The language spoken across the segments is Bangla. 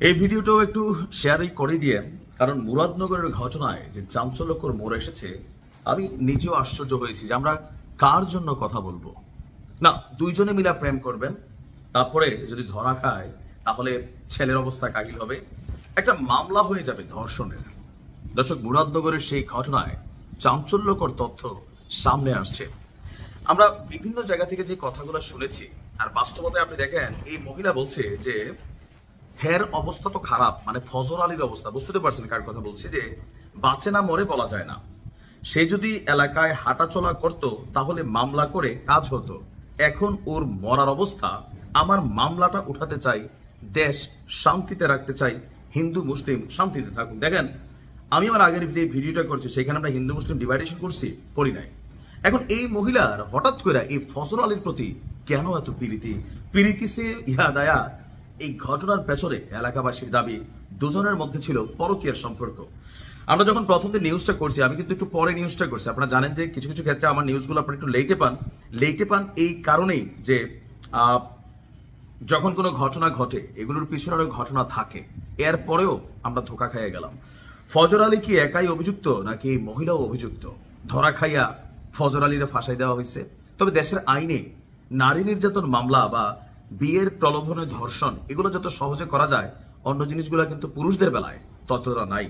এই ভিডিওটাও একটু শেয়ারই করে দিয়ে, কারণ মুরাদনগরের ঘটনায় যে চাঞ্চল্যকর মোড় এসেছে, আমি নিজেও আশ্চর্য হয়েছি যে আমরা কার জন্য কথা বলবো। না, দুইজনে মিলে প্রেম করবেন, তারপরে যদি ধরা খায় তাহলে ছেলের অবস্থা কাহিল হবে, একটা মামলা হয়ে যাবে ধর্ষণের। দর্শক, মুরাদনগরের সেই ঘটনায় চাঞ্চল্যকর তথ্য সামনে আসছে। আমরা বিভিন্ন জায়গা থেকে যে কথাগুলো শুনেছি, আর বাস্তবতায় আপনি দেখেন এই মহিলা বলছে যে হের অবস্থা তো খারাপ, মানে ফজর আলীর অবস্থা, বুঝতে পারছেন কার কথা বলছি, যে বাঁচে না মরে বলা যায় না। সে যদি এলাকায় হাঁটাচলা করত তাহলে মামলা করে কাজ হতো, এখন ওর মরার অবস্থা, আমার মামলাটা উঠাতে চাই, দেশ শান্তিতে রাখতে চাই, হিন্দু মুসলিম শান্তিতে থাকুক। দেখেন, আমি আমার আগের যে ভিডিওটা করছি সেখানে আমরা হিন্দু মুসলিম ডিভাইডেশন করি নাই। এখন এই মহিলার হঠাৎ করে এই ফজর আলীর প্রতি কেন এত প্রীতি সে ইহা দায়া? এই ঘটনার পেছনে এলাকাবাসীর দাবি দুজনের মধ্যে ছিল পরকীয়ার সম্পর্ক। আমরা যখন প্রথম দিন নিউজটা করছি, আমি কিন্তু একটু পরে নিউজটা করছি। আপনারা জানেন যে কিছু কিছু ক্ষেত্রে আমার নিউজগুলো আপনারা একটু লেটে পান এই কারণেই যে যখন কোনো ঘটনা ঘটে এগুলোর পিছনে ঘটনা থাকে, এরপরেও আমরা ধোকা খাইয়ে গেলাম। ফজর আলী কি একাই অভিযুক্ত নাকি মহিলাও অভিযুক্ত? ধরা খাইয়া ফজর আলীরা ফাঁসাই দেওয়া হয়েছে। তবে দেশের আইনে নারী নির্যাতন মামলা বা বিয়ের প্রলোভনে ধর্ষণ এগুলো যত সহজে করা যায়, অন্য জিনিসগুলো কিন্তু পুরুষদের বেলায় ততটা নাই।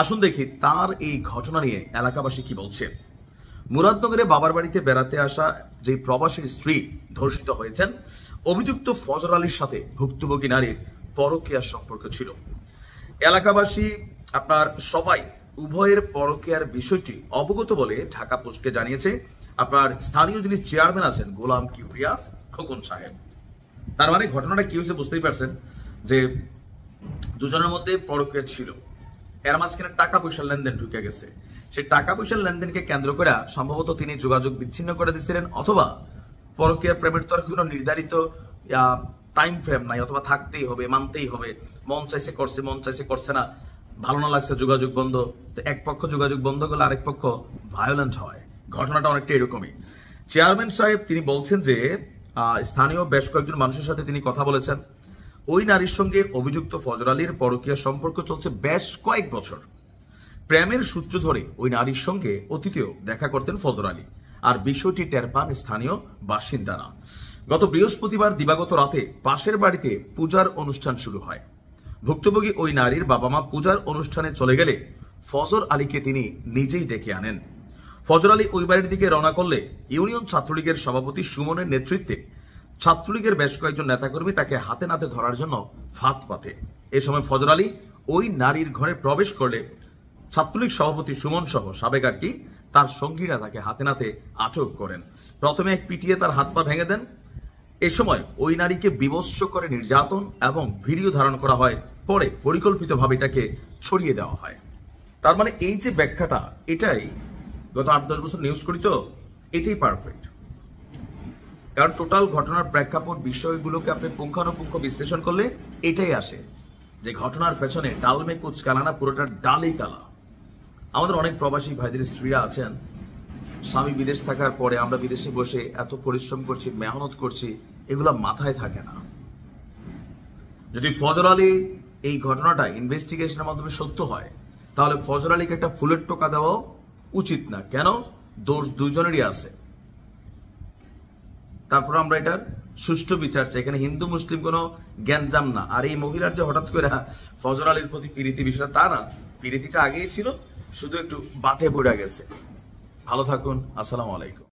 আসুন দেখি তার এই ঘটনা নিয়ে এলাকাবাসী কি বলছে। মুরাদনগরে বাবার বাড়িতে বেড়াতে আসা যে প্রবাসীর স্ত্রী ধর্ষিত হয়েছেন, অভিযুক্ত ফজর আলীর সাথে ভুক্তভোগী নারীর পরকীয়ার সম্পর্ক ছিল। এলাকাবাসী আপনার সবাই উভয়ের পরকীয়ার বিষয়টি অবগত বলে ঢাকা পোস্টকে জানিয়েছে আপনার স্থানীয় যিনি চেয়ারম্যান আছেন গোলাম কিবরিয়া খোকন সাহেব। তার মানে ঘটনাটা কি হয়েছে বুঝতেই পারছেন যে দুজনের মধ্যে পরকীয়া ছিল, এর মাঝখানে টাকা পয়সার লেনদেন ঢুকে গেছে। সেই টাকা পয়সার লেনদেনকে কেন্দ্র করে সম্ভবত তিনি যোগাযোগ বিচ্ছিন্ন করে দিচ্ছিলেন, অথবা পরকীয়া প্রেমের তো কোনো নির্ধারিত টাইম ফ্রেম নাই, অথবা থাকতেই হবে, মানতেই হবে, মন চাইছে করছে, মন চাইছে করছে না, ভালো না লাগছে যোগাযোগ বন্ধ। তো এক পক্ষ যোগাযোগ বন্ধ করলে আরেক পক্ষ ভায়োলেন্ট হয়। ঘটনাটা অনেকটা এরকমই। চেয়ারম্যান সাহেব তিনি বলছেন যে স্থানীয় বেশ কয়েকজন মানুষের সাথে তিনি কথা বলেছেন। ওই নারীর সঙ্গে অভিযুক্ত ফজর আলীর পরকীয়া সম্পর্ক চলছে বেশ কয়েক বছর। প্রেমের সূত্র ধরে ওই নারীর সঙ্গে অতীতেও দেখা করতেন ফজর আলী, আর বিষয়টি টের পান স্থানীয় বাসিন্দারা। গত বৃহস্পতিবার দিবাগত রাতে পাশের বাড়িতে পূজার অনুষ্ঠান শুরু হয়। ভুক্তভোগী ওই নারীর বাবা মা পূজার অনুষ্ঠানে চলে গেলে ফজর আলীকে তিনি নিজেই ডেকে আনেন। ফজর আলী ওই বাড়ির দিকে রওনা করলে ইউনিয়ন ছাত্রলীগের সভাপতি সুমনের নেতৃত্বে ছাত্রলীগের বেশ কয়েকজন নেতাকর্মী তাকে হাতে নাতে ধরার জন্য ফাঁদ পাতে। এ সময় ফজর আলী ওই নারীর ঘরে প্রবেশ করলে ছাত্রলীগ সভাপতি সুমন সহ সাবেক আটটি তার সঙ্গীরা তাকে হাতে নাতে আটক করেন। প্রথমে এক পিটিয়ে তার হাত পা ভেঙে দেন। এ সময় ওই নারীকে বিভৎস করে নির্যাতন এবং ভিডিও ধারণ করা হয়, পরে পরিকল্পিতভাবে এটাকে ছড়িয়ে দেওয়া হয়। তার মানে এই যে ব্যাখ্যাটা, এটাই গত 8-10 বছর নিউজ করি, তো এটাই পারফেক্ট। কারণ টোটাল ঘটনার প্রেক্ষাপট বিষয়গুলোকে আপনি পুঙ্খানুপুঙ্খ বিশ্লেষণ করলে এটাই আসে যে ঘটনার পেছনে ডালমে কুচ কালা না, পুরোটা ডালেই কালা। আমাদের অনেক প্রবাসী ভাইদের স্ত্রীরা আছেন, স্বামী বিদেশ থাকার পরে আমরা বিদেশে বসে এত পরিশ্রম করছি, মেহনত করছি, এগুলা মাথায় থাকে না। যদি ফজর আলী এই ঘটনাটা ইনভেস্টিগেশনের মাধ্যমে সত্য হয়, তাহলে ফজর আলীকে একটা ফুলের টোকা দেওয়া উচিত না। কেন? দোষ দুইজনেরই আছে। তারপর আমরা এটার সুষ্ঠু বিচার চাই, এখানে হিন্দু মুসলিম কোনো জ্ঞানজাম না। আর এই মহিলার যে হঠাৎ করে ফজর আলীর প্রতি প্রীতি বিষয়টা, তা না, প্রীতিটা আগেই ছিল, শুধু একটু বাটে পড়ে গেছে। ভালো থাকুন, আসসালামু আলাইকুম।